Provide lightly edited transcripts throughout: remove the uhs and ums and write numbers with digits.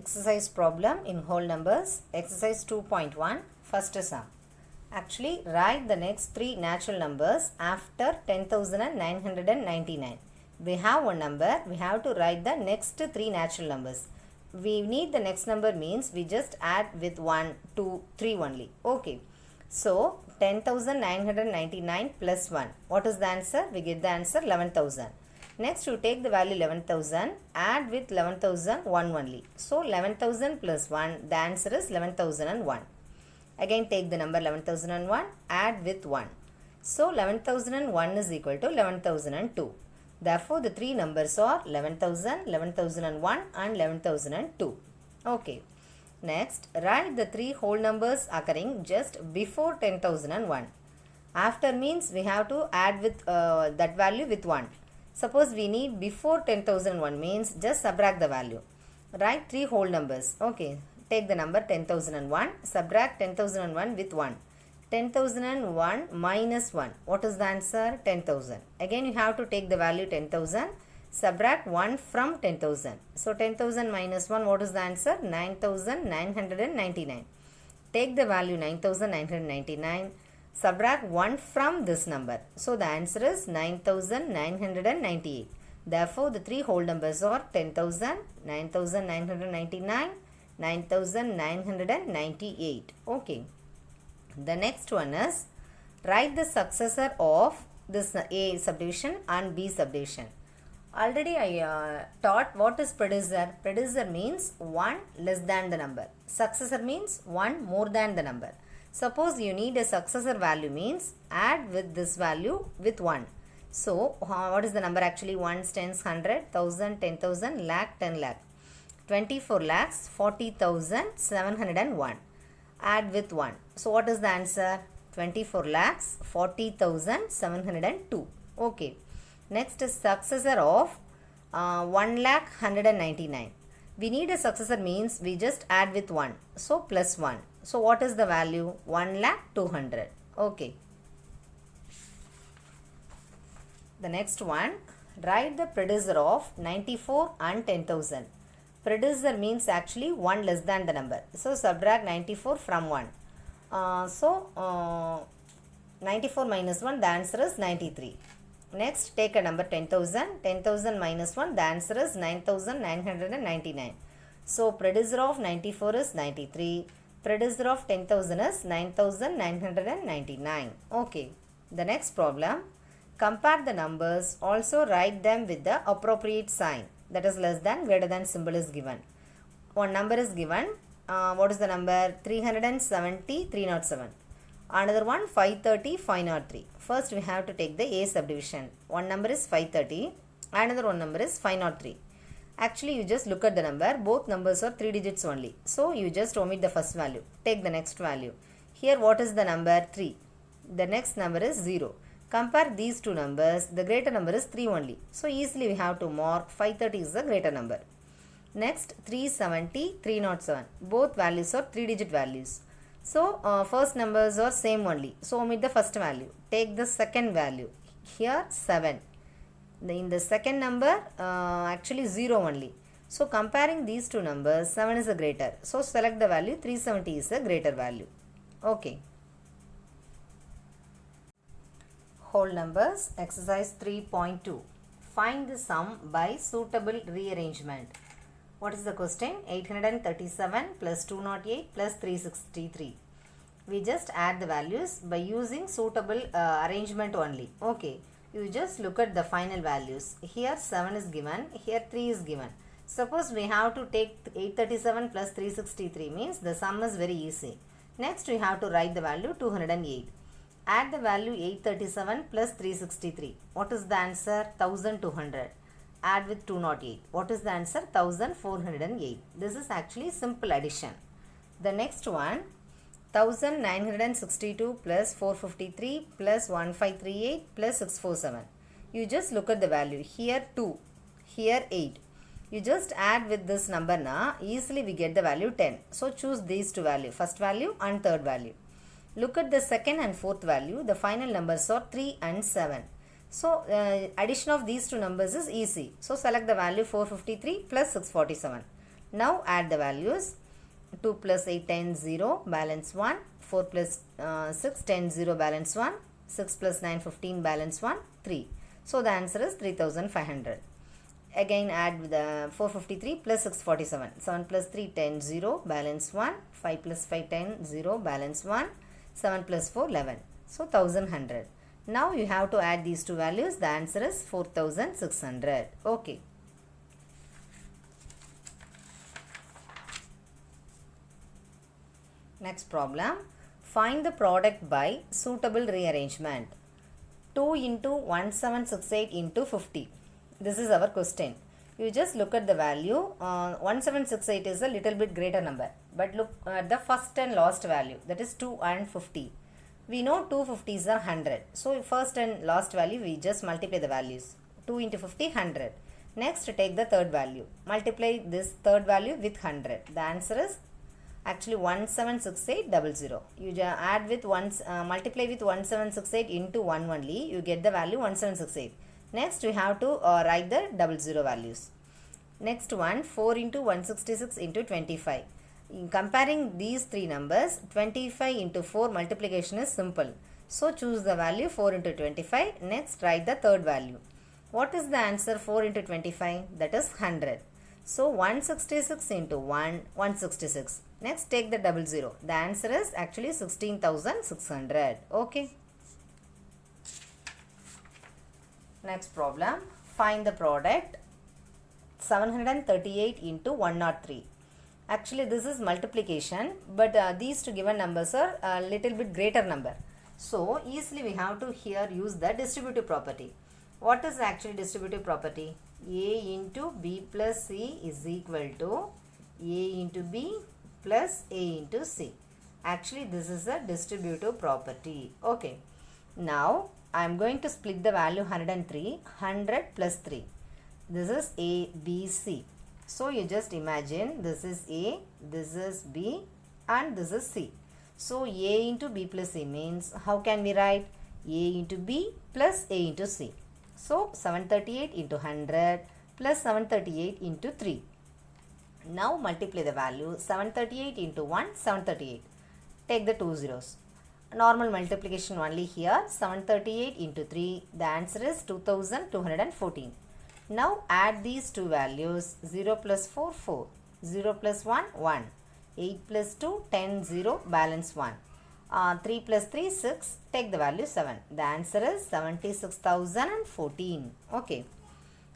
exercise problem in whole numbers. Exercise 2.1, first sum. Actually, write the next three natural numbers after 10,999. We have one number, we have to write the next three natural numbers. We need the next number means we just add with 1, 2, 3 only. Okay. So, 10,999 plus 1. What is the answer? We get the answer 11,000. Next, you take the value 11,000, add with 11,001 only. So, 11,000 plus 1, the answer is 11,001. Again, take the number 11,001, add with 1. So, 11,001 is equal to 11,002. Therefore, the three numbers are 11,000, 11,001 and 11,002. Okay. Next, write the three whole numbers occurring just before 10,001. After means we have to add with that value with 1. Suppose we need before 10,001 means just subtract the value. Write three whole numbers. Okay. Take the number 10,001. Subtract 10,001 with 1. 10,001 minus 1. What is the answer? 10,000. Again you have to take the value 10,000. Subtract 1 from 10,000. So 10,000 minus 1. What is the answer? 9,999. Take the value 9,999. Subtract 1 from this number. So the answer is 9,998. Therefore, the three whole numbers are 10,000, 9,999, 9,998. Okay. The next one is write the successor of this A subdivision and B subdivision. Already I taught what is predecessor. Predecessor means 1 less than the number. Successor means 1 more than the number. Suppose you need a successor value means add with this value with 1. So, what is the number actually? 1s, 10s, 100, 1000, 10,000, lakh, 10 lakh. 24 lakhs, 40,701. Add with 1. So, what is the answer? 24 lakhs, 40,702. Okay. Next is successor of 1 lakh, 199. We need a successor means we just add with 1. So, plus 1. So, what is the value? 1 lakh 200. Okay. The next one, write the predecessor of 94 and 10,000. Predecessor means actually 1 less than the number. So, subtract 94 from 1. 94 minus 1, the answer is 93. Next, take a number 10,000. 10,000 minus 1, the answer is 9,999. So, predecessor of 94 is 93. Predecessor of 10,000 is 9,999. Okay. The next problem. Compare the numbers. Also write them with the appropriate sign. That is less than, greater than symbol is given. One number is given. What is the number? 370, 307. Another one 530, 503. First we have to take the A subdivision. One number is 530. Another one number is 503. Actually, you just look at the number. Both numbers are 3 digits only. So, you just omit the first value. Take the next value. Here, what is the number? 3. The next number is 0. Compare these two numbers. The greater number is 3 only. So, easily we have to mark 530 is the greater number. Next, 370, 307. Both values are 3 digit values. So, first numbers are same only. So, omit the first value. Take the second value. Here, 7. In the second number, actually 0 only. So, comparing these two numbers, 7 is a greater. So, select the value, 370 is a greater value. Okay. Whole numbers, exercise 3.2. Find the sum by suitable rearrangement. What is the question? 837 plus 208 plus 363. We just add the values by using suitable arrangement only. Okay. You just look at the final values. Here 7 is given, here 3 is given. Suppose we have to take 837 plus 363 means the sum is very easy. Next we have to write the value 208. Add the value 837 plus 363. What is the answer? 1200. Add with 208. What is the answer? 1408. This is actually simple addition. The next one, 1962 plus 453 plus 1538 plus 647. You just look at the value. Here 2, here 8. You just add with this number now. Easily we get the value 10. So choose these two values. First value and third value. Look at the second and fourth value. The final numbers are 3 and 7. So addition of these two numbers is easy. So select the value 453 plus 647. Now add the values. 2 plus 8 10 0 balance 1, 4 plus 6 10 0 balance 1, 6 plus 9 15 balance 1, 3. So the answer is 3500. Again add with the 453 plus 647, 7 plus 3 10 0 balance 1, 5 plus 5 10 0 balance 1, 7 plus 4 11. So 1100. Now you have to add these two values. The answer is 4600. Okay. Next problem. Find the product by suitable rearrangement. 2 into 1768 into 50. This is our question. You just look at the value. 1768 is a little bit greater number. But look at the first and last value. That is 2 and 50. We know 2 50s are 100. So first and last value we just multiply the values. 2 into 50 100. Next take the third value. Multiply this third value with 100. The answer is actually 176800. You add with multiply with 1768 into 1 only. You get the value 1768. Next we have to write the 00 values. Next one 4 into 166 into 25. In comparing these three numbers, 25 into 4 multiplication is simple. So choose the value 4 into 25. Next write the third value. What is the answer 4 into 25? That is 100. So 166 into 1, 166. Next take the 00. The answer is actually 16,600. Okay. Next problem. Find the product 738 into 103. Actually this is multiplication, but these two given numbers are a little bit greater number. So easily we have to here use the distributive property. What is actually distributive property? A into B plus C is equal to A into B plus A into C. Actually this is a distributive property. Okay. Now I am going to split the value 103, 100 plus 3. This is A, B, C. So you just imagine this is A, this is B and this is C. So A into B plus C means how can we write? A into B plus A into C. So 738 into 100 plus 738 into 3. Now multiply the value 738 into 1, 738. Take the two zeros. Normal multiplication only here. 738 into 3. The answer is 2214. Now add these two values. 0 plus 4, 4. 0 plus 1, 1. 8 plus 2, 10, 0. Balance 1. 3 plus 3, 6. Take the value 7. The answer is 76,014. Okay.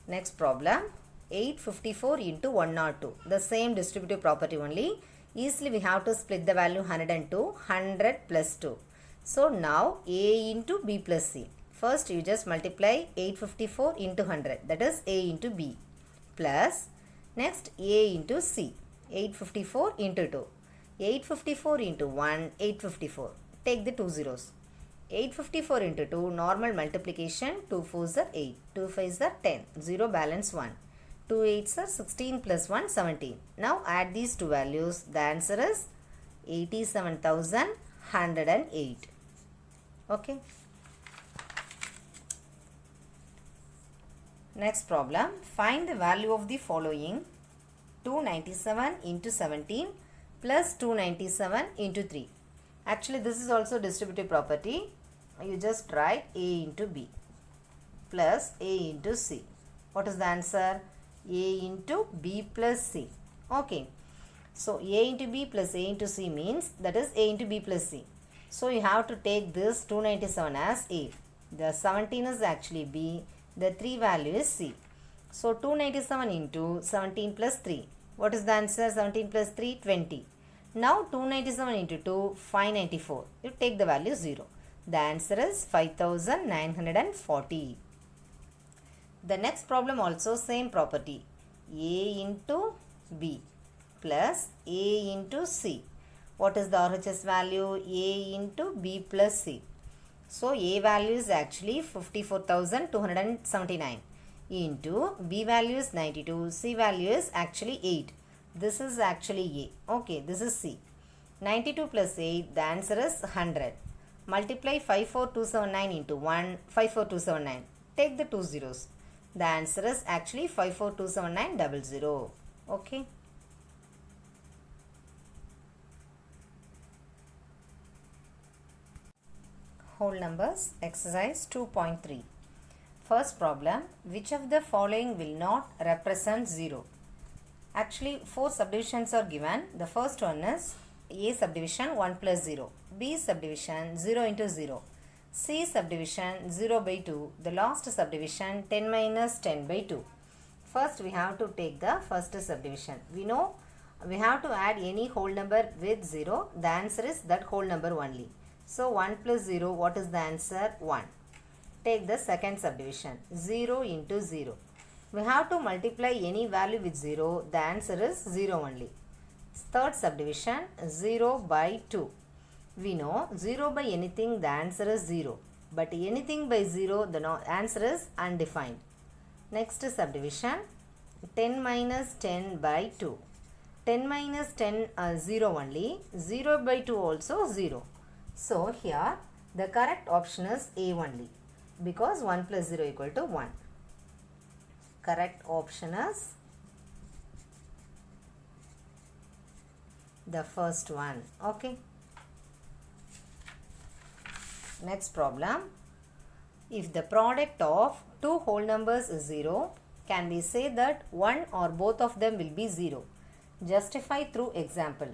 Next problem. 854 into 102. The same distributive property only. Easily we have to split the value 102. 100 plus 2. So now A into B plus C. First you just multiply 854 into 100. That is A into B. Plus next A into C. 854 into 2. 854 into 1. 854. Take the two zeros. 854 into 2. Normal multiplication. 2 4s are 8. 2 5s are 10. 0 balance 1. 2 8s are 16 plus 1 17. Now add these two values. The answer is 87,108. Okay. Next problem. Find the value of the following. 297 into 17 plus 297 into 3. Actually this is also distributive property. You just write A into B plus A into C. What is the answer? A into B plus C. Okay. So A into B plus A into C means that is A into B plus C. So you have to take this 297 as A. The 17 is actually B. The 3 value is C. So 297 into 17 plus 3. What is the answer? 17 plus 3, 20. Now 297 into 2, 594. You take the value 0. The answer is 5940. The next problem also same property. A into B plus A into C. What is the RHS value? A into B plus C. So A value is actually 54,279 into B value is 92. C value is actually 8. This is actually A. Okay, this is C. 92 plus 8, the answer is 100. Multiply 54279 into 1, 54279. Take the two zeros. The answer is actually 5427,900. Okay. Whole numbers, exercise 2.3. First problem, which of the following will not represent 0? Actually, 4 subdivisions are given. The first one is A subdivision 1 plus 0, B subdivision 0 into 0, C subdivision 0 by 2, the last subdivision 10 minus 10 by 2. First, we have to take the first subdivision. We know we have to add any whole number with 0. The answer is that whole number only. So, 1 plus 0, what is the answer? 1. Take the second subdivision, 0 into 0. We have to multiply any value with 0. The answer is 0 only. Third subdivision, 0 by 2. We know 0 by anything, the answer is 0. But anything by 0, the answer is undefined. Next subdivision, 10 minus 10 by 2. 10 minus 10 0 only. 0 by 2 also 0. So here the correct option is A only, because 1 plus 0 equal to 1. Correct option is the first one. Okay. Next problem. If the product of two whole numbers is 0, can we say that one or both of them will be 0? Justify through example.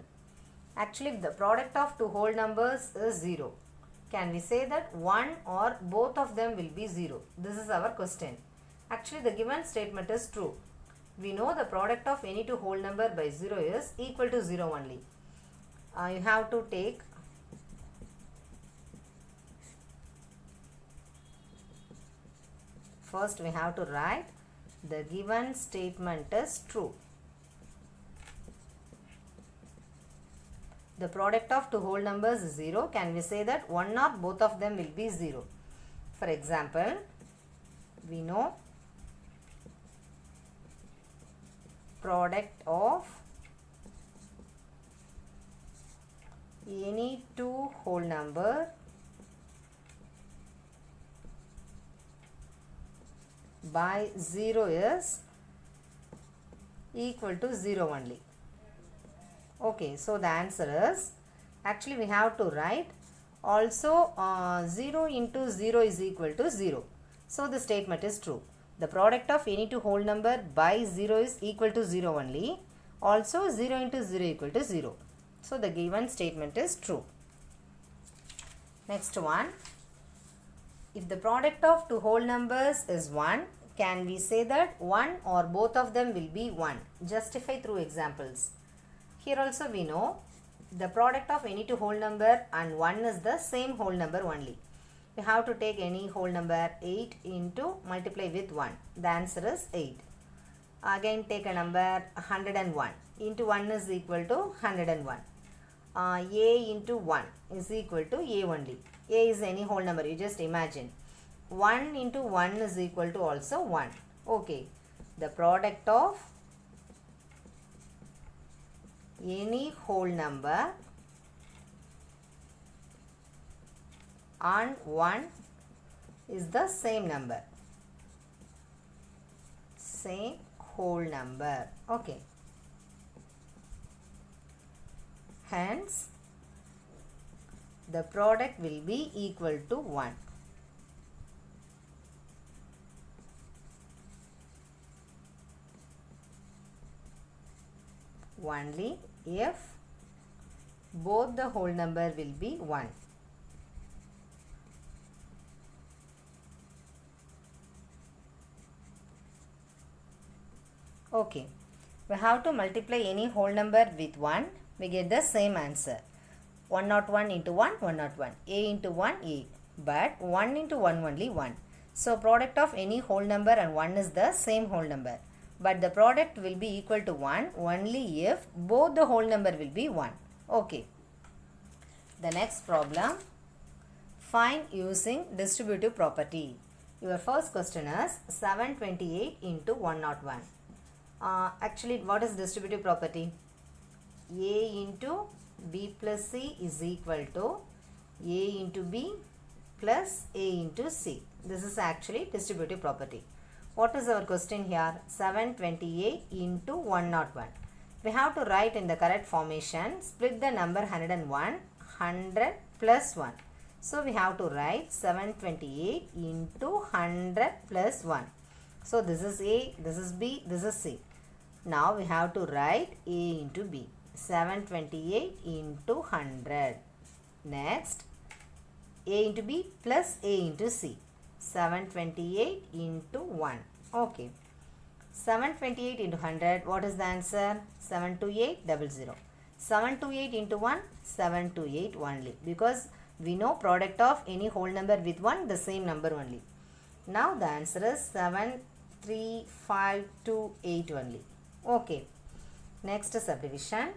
Actually, if the product of two whole numbers is 0, can we say that one or both of them will be 0? This is our question. Actually, the given statement is true. We know the product of any two whole number by 0 is equal to 0 only. You have to take first we have to write the given statement is true. The product of two whole numbers is 0. Can we say that one or both of them will be 0? For example, we know product of any two whole number by 0 is equal to 0 only. Okay, so the answer is, actually we have to write also 0 into 0 is equal to 0. So the statement is true. The product of any two whole number by 0 is equal to 0 only. Also 0 into 0 equal to 0. So the given statement is true. Next one. If the product of two whole numbers is 1, can we say that one or both of them will be 1? Justify through examples. Here also we know the product of any two whole number and 1 is the same whole number only. We have to take any whole number 8 into multiply with 1. The answer is 8. Again take a number 101 into 1 is equal to 101. A into 1 is equal to A only. A is any whole number, you just imagine. 1 into 1 is equal to also 1. Okay. The product of any whole number and 1 is the same number. Same whole number. Okay. Hence, the product will be equal to 1. Only if both the whole number will be 1. Okay, we have to multiply any whole number with 1, we get the same answer. 101 into 1, 101, A into 1, A, but 1 into 1 only 1. So product of any whole number and 1 is the same whole number. But the product will be equal to 1 only if both the whole number will be 1. Okay. The next problem, find using distributive property. Your first question is 728 into 101. Actually, what is distributive property? A into B plus C is equal to A into B plus A into C. This is actually distributive property. What is our question here? 728 into 101. We have to write in the correct formation. Split the number 101. 100 plus 1. So we have to write 728 into 100 plus 1. So this is A, this is B, this is C. Now we have to write A into B. 728 into 100. Next, A into B plus A into C. 728 into 1. Okay. 728 into 100. What is the answer? 72800. 728 into 1. 728 only. Because we know product of any whole number with 1, the same number only. Now the answer is 73528 only. Okay. Next subdivision.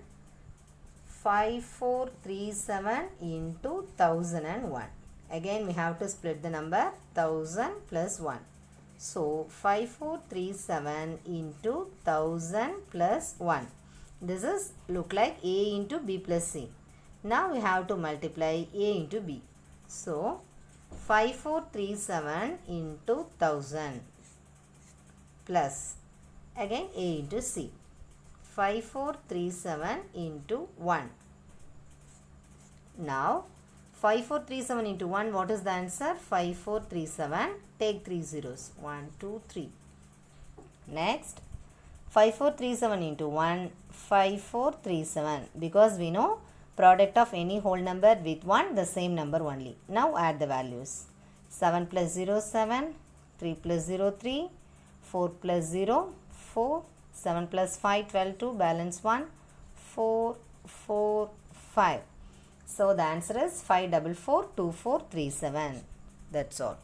5437 into 1001. Again we have to split the number 1000 plus 1. So 5437 into 1000 plus 1. This is look like A into B plus C. Now we have to multiply A into B. So 5437 into 1000 plus again A into C. 5437 into 1. Now 5437 into 1, what is the answer? 5437. Take 3 zeros. 1, 2, 3. Next 5437 into 1. 5437. Because we know product of any whole number with 1, the same number only. Now add the values. 7 plus 0, 7. 3 plus 0, 3. 4 plus 0, 4. 7 plus 5, 12, 2, balance 1, 4, 4, 5. So the answer is 5442437. That's all.